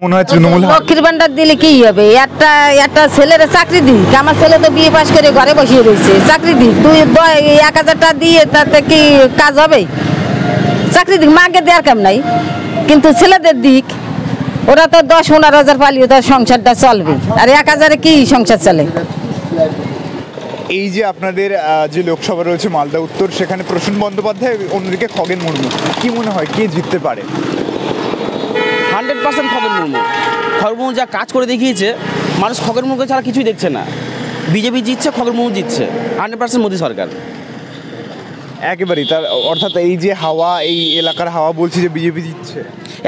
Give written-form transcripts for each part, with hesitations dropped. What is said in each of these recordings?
মনে হয় তৃণমূল লক্ষ্মীর ভান্ডার দিলে কি হবে? একটা একটা ছেলের চাকরি দিক, আমার ছেলে তো বিয়ে পাশ করে ঘরে বসিয়ে রয়েছে, চাকরি দিক 1,000 টাকা দিয়ে তাতে কি কাজ হবে? চাকরি দিক, মাকে দেওয়ার কাম নাই, কিন্তু ছেলেদের দিক, ওরা তো 10-15 হাজার পালিয়ে তার সংসারটা চলবে, আর 1,000-এ কি সংসার চলে? এই যে আপনাদের যে লোকসভা রয়েছে মালদা উত্তর, সেখানে প্রসূন বন্দ্যোপাধ্যায়, অন্যদিকে খগেন মুর্মু, কি মনে হয় কে জিততে পারে? 100% খগেন মুর্মু। খগেন মুর্মু যা কাজ করে দেখিয়েছে, মানুষ খগেন মুর্মুকে ছাড়া কিছুই দেখছে না। বিজেপি জিতছে, খগেন মুর্মু জিতছে, 100% মোদী সরকার। একেবারেই, তার অর্থাৎ এই যে হাওয়া, এই এলাকার হাওয়া বলছে যে বিজেপি জিতছে।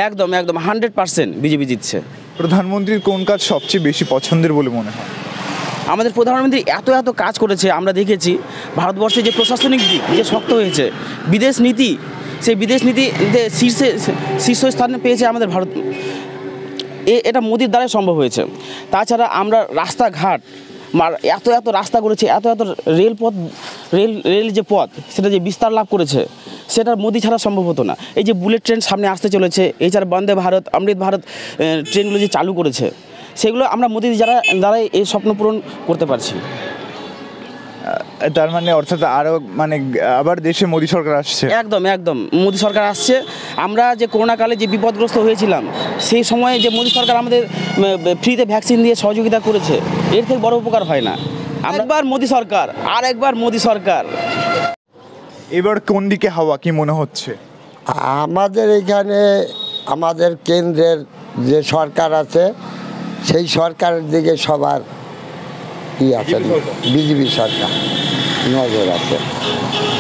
একদম একদম 100% বিজেপি জিতছে। প্রধানমন্ত্রীর কোন কাজ সবচেয়ে বেশি পছন্দের বলে মনে হয়? আমাদের প্রধানমন্ত্রী এত এত কাজ করেছে, আমরা দেখেছি ভারতবর্ষে যে প্রশাসনিক দিক যে শক্ত হয়েছে, বিদেশ নীতি, সেই বিদেশ নীতিতে শীর্ষস্থানে পেয়েছে আমাদের ভারত। এটা মোদির দ্বারাই সম্ভব হয়েছে। তাছাড়া আমরা রাস্তাঘাট, এত এত রাস্তা করেছে, এত এত রেল যে পথ, সেটা যে বিস্তার লাভ করেছে, সেটা মোদি ছাড়া সম্ভব হতো না। এই যে বুলেট ট্রেন সামনে আসতে চলেছে, এছাড়া বন্দে ভারত, অমৃত ভারত ট্রেনগুলো যে চালু করেছে, সেগুলো আমরা মোদি দ্বারাই এই স্বপ্ন পূরণ করতে পারছি। তার মানে অর্থাৎ আরও মানে আবার দেশে মোদী সরকার আসছে। একদম একদম মোদী সরকার আসছে। আমরা যে করোনাকালে যে বিপদগ্রস্ত হয়েছিলাম, সেই সময়ে যে মোদী সরকার আমাদের ফ্রিতে ভ্যাকসিন দিয়ে সহযোগিতা করেছে, এর থেকে বড় উপকার হয় না। একবার মোদী সরকার, আর একবার মোদী সরকার। এবার কোন দিকে হাওয়া, কি মনে হচ্ছে? আমাদের এখানে আমাদের কেন্দ্রের যে সরকার আছে, সেই সরকারের দিকে সবার আছে, বিজেপি সরকার নজর আছে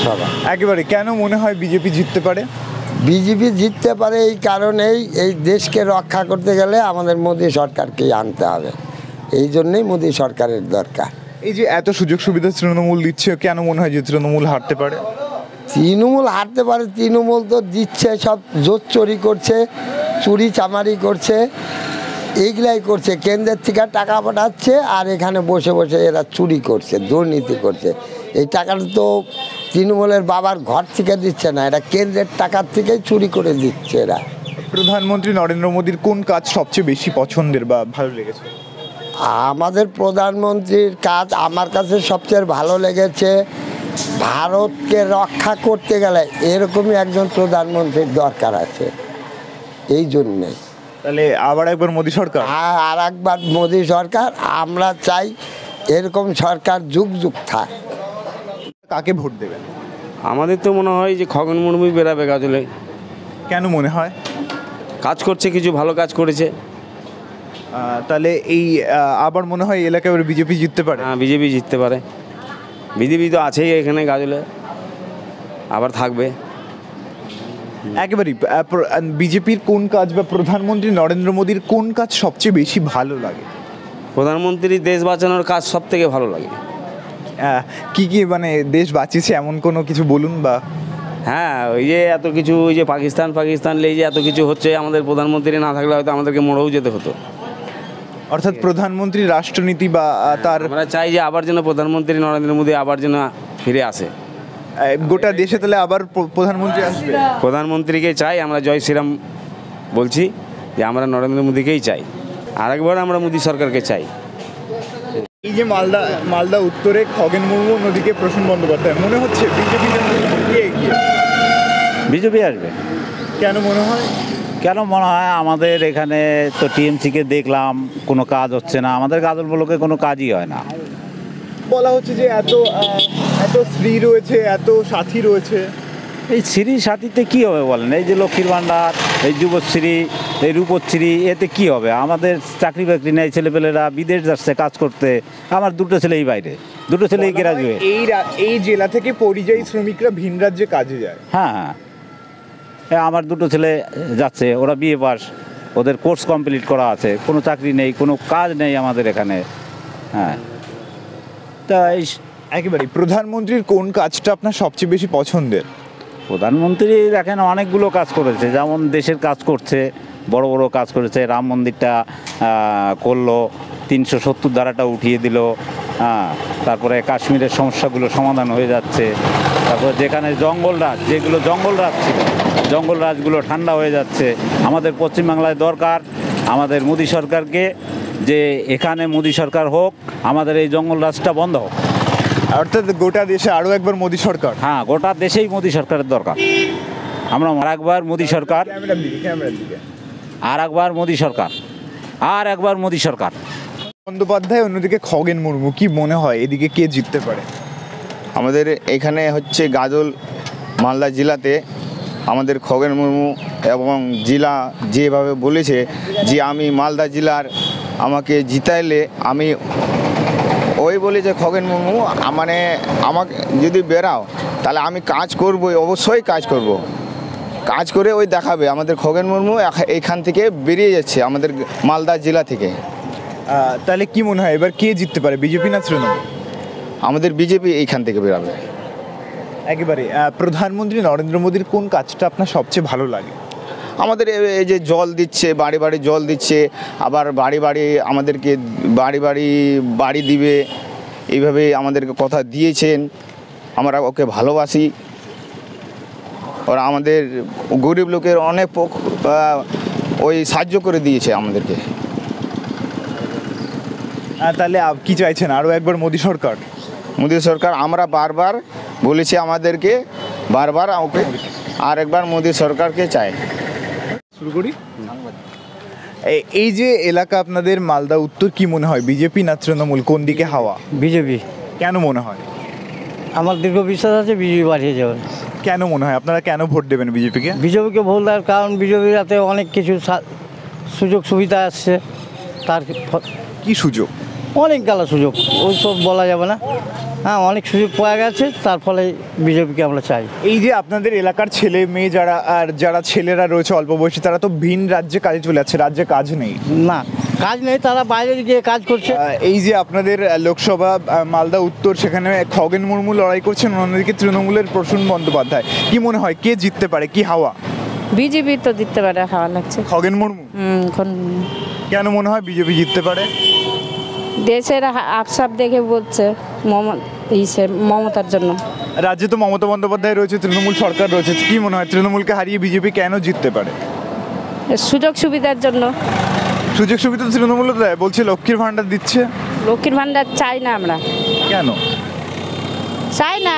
সবার। একেবারে, কেন মনে হয় বিজেপি জিততে পারে? বিজেপি জিততে পারে এই কারণেই, এই দেশকে রক্ষা করতে গেলে আমাদের মোদী সরকারকেই আনতে হবে, এই জন্যেই মোদী সরকারের দরকার। এই যে এত সুযোগ সুবিধা তৃণমূল দিচ্ছে, কেন মনে হয় যে তৃণমূল হারতে পারে? তৃণমূল হারতে পারে, তৃণমূল তো দিচ্ছে, সব জোট চুরি করছে, চুরি চামারি করছে, এইগুলাই করছে, কেন্দ্রের থেকে টাকা পাঠাচ্ছে আর এখানে বসে বসে এরা চুরি করছে, দুর্নীতি করছে। এই টাকাটা তো তৃণমূলের বাবার ঘর থেকে দিচ্ছে না, এটা কেন্দ্রের টাকার থেকেই চুরি করে দিচ্ছে এরা। প্রধানমন্ত্রী নরেন্দ্র মোদীর কোন কাজ সবচেয়ে বেশি পছন্দের বা ভালো লেগেছে? আমাদের প্রধানমন্ত্রীর কাজ আমার কাছে সবচেয়ে ভালো লেগেছে, ভারতকে রক্ষা করতে গেলে এরকমই একজন প্রধানমন্ত্রীর দরকার আছে, এই জন্যে। তাহলে আবার একবার মোদী সরকার? আর একবার মোদী সরকার আমরা চাই, এরকম সরকার যুগ যুগ থাক। কাকে ভোট দেবেন? আমাদের তো মনে হয় যে খগেন মুর্মুই বেরাবে গাজলে। কেন মনে হয়? কাজ করছে, কিছু ভালো কাজ করেছে। তাহলে এই আবার মনে হয় এলাকায় বিজেপি জিততে পারে? হ্যাঁ, বিজেপি জিততে পারে। বিজেপি তো আছেই এখানে গাজলে, আবার থাকবে। একেবারেই, বিজেপির কোন কাজ বা প্রধানমন্ত্রী নরেন্দ্র মোদীর কোন কাজ সবচেয়ে বেশি ভালো লাগে? প্রধানমন্ত্রী দেশ বাঁচানোর কাজ সব থেকে ভালো লাগে। কি কি মানে দেশ বাঁচিয়েছে এমন কোনো কিছু বলুন। বা হ্যাঁ, ওই যে এত কিছু, ওই যে পাকিস্তান এই যে এত কিছু হচ্ছে, আমাদের প্রধানমন্ত্রী না থাকলে হয়তো আমাদেরকে মরেও যেতে হতো। অর্থাৎ প্রধানমন্ত্রী রাষ্ট্রনীতি বা তার, আমরা চাই যে আবার যেন প্রধানমন্ত্রী নরেন্দ্র মোদী আবার যেন ফিরে আসে গোটা দেশে, তাহলে আবার প্রধানমন্ত্রী আসবে। প্রধানমন্ত্রীকে চাই আমরা, জয় শ্রীরাম বলছি, যে আমরা নরেন্দ্র মোদীকেই চাই, আরেকবার আমরা মোদী সরকারকে চাই। এই যে মালদা উত্তরে খগেন মুর্মু, অন্যদিকে প্রসূন বন্দ্যোপাধ্যায়, মনে হচ্ছে বিজেপি আসবে। কেন মনে হয়? কেন মনে হয়, আমাদের এখানে তো টিএমসিকে দেখলাম কোনো কাজ হচ্ছে না, আমাদের গাজল ব্লকে কোনো কাজই হয় না। বলা হচ্ছে যে এত স্ত্রী রয়েছে, এত সাথী রয়েছে, এই শ্রী সাথীতে কী হবে বলেন? এই যে লক্ষ্মীর ভাণ্ডার, এই যুবশ্রী, এই রূপশ্রী, এতে কি হবে? আমাদের চাকরি বাকরি নেই, ছেলেপেলেরা বিদেশ যাচ্ছে কাজ করতে। আমার দুটো ছেলেই বাইরে, দুটো ছেলেই গ্রাজুয়েট। এই জেলা থেকে পরিযায়ী শ্রমিকরা ভিন রাজ্যে কাজে যায়। হ্যাঁ হ্যাঁ, আমার দুটো ছেলে যাচ্ছে, ওরা বিএ পাস, ওদের কোর্স কমপ্লিট করা আছে, কোনো চাকরি নেই, কোনো কাজ নেই আমাদের এখানে। হ্যাঁ, তাই একেবারে, প্রধানমন্ত্রীর কোন কাজটা আপনার সবচেয়ে বেশি পছন্দের? প্রধানমন্ত্রী দেখেন অনেকগুলো কাজ করেছে, যেমন দেশের কাজ করছে, বড় বড় কাজ করেছে। রাম মন্দিরটা করলো, 370 ধারাটা উঠিয়ে দিল। হ্যাঁ, তারপরে কাশ্মীরের সমস্যাগুলো সমাধান হয়ে যাচ্ছে। তারপরে যেখানে জঙ্গলরাজ, যেগুলো জঙ্গলরাজ ছিল, জঙ্গলরাজগুলো ঠান্ডা হয়ে যাচ্ছে। আমাদের পশ্চিমবাংলায় দরকার আমাদের মোদী সরকারকে, যে এখানে মোদী সরকার হোক, আমাদের এই জঙ্গল রাজটা বন্ধ হোক। অর্থাৎ গোটা দেশে আরও একবার মোদী সরকার। হ্যাঁ, গোটা দেশেই মোদী সরকারের দরকার। আমরা আর একবার মোদী সরকার, ক্যামেরার দিকে আর একবার মোদী সরকার, আর একবার মোদী সরকার। বন্দ্যোপাধ্যায়, অন্যদিকে খগেন মুর্মু, কি মনে হয় এদিকে কে জিততে পারে? আমাদের এখানে হচ্ছে গাজল মালদা জেলাতে আমাদের খগেন মুর্মু এবং জেলা যেভাবে বলেছে যে আমি মালদা জেলার আমাকে জিতাইলে আমি ওই বলি যে খগেন মুর্মু মানে আমাকে যদি বেরাও তাহলে আমি কাজ করব, অবশ্যই কাজ করব, কাজ করে ওই দেখাবে। আমাদের খগেন মুর্মু এইখান থেকে বেরিয়ে যাচ্ছে আমাদের মালদা জেলা থেকে। তাহলে কি মনে হয় এবার কে জিততে পারে, বিজেপি না তৃণমূল? আমাদের বিজেপি এইখান থেকে বেরাবে একেবারে। প্রধানমন্ত্রী নরেন্দ্র মোদীর কোন কাজটা আপনার সবচেয়ে ভালো লাগে? আমাদের এই যে জল দিচ্ছে, বাড়ি বাড়ি জল দিচ্ছে, আবার বাড়ি বাড়ি আমাদেরকে বাড়ি দিবে, এইভাবে আমাদেরকে কথা দিয়েছেন। আমরা ওকে ভালোবাসি। ওরা আমাদের গরিব লোকের অনেক ওই সাহায্য করে দিয়েছে আমাদেরকে। তাহলে কি চাইছেন, আরও একবার মোদী সরকার? মোদী সরকার আমরা বারবার বলেছি, আমাদেরকে বারবার ওকে আর একবার মোদী সরকারকে চাই। শুরু করি। এই যে এলাকা আপনাদের মালদা উত্তর, কি মনে হয় বিজেপি না তৃণমূল, কোন দিকে হাওয়া? বিজেপি। কেন মনে হয়? আমার দীর্ঘ বিশ্বাস আছে বিজেপি বাড়িয়ে যাবে। কেন মনে হয়, আপনারা কেন ভোট দেবেন বিজেপিকে? বিজেপিকে ভোট দেওয়ার কারণ বিজেপির হাতে অনেক কিছু সুযোগ সুবিধা আসছে। তার কি সুযোগ? অনেক গালা সুযোগ, ওই সব বলা যাবে না। হ্যাঁ, অনেক সুযোগ পাওয়া গেছে, তার ফলে বিজেপিকে আমরা চাই। এই যে আপনাদের এলাকার ছেলে মেয়ে যারা ছেলেরা রয়েছে অল্প বয়সী, তারা তো ভিন রাজ্যে কাজে চলে যাচ্ছে, রাজ্যে কাজ নেই। না, কাজ নেই, তারা বাইরে গিয়ে কাজ করছে। এই যে আপনাদের লোকসভা মালদা উত্তর, সেখানে খগেন মুর্মু লড়াই করছেন, অন্যদিকে তৃণমূলের প্রসূন বন্দ্যোপাধ্যায়। কি মনে হয় কে জিততে পারে, কি হাওয়া? বিজেপি তো জিততে পারে, হাওয়া লাগছে। খগেন মুর্মু? কেন মনে হয় বিজেপি জিততে পারে? দেশের আপসাপ দেখে বলছে মমতার জন্য। রাজ্যে তো মমতা বন্দ্যোপাধ্যায় রয়েছে, তৃণমূল সরকার রয়েছে, কি মনে হয় তৃণমূলকে হারিয়ে বিজেপি কেন জিততে পারে? সুযোগ সুবিধার জন্য। সুযোগ সুবিধা তৃণমূল দেয়, বলছে লক্ষ্মীর ভাণ্ডার দিচ্ছে। লক্ষ্মীর ভাণ্ডার চাই না আমরা। কেন চাই না?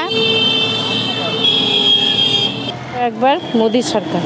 একবার মোদী সরকার।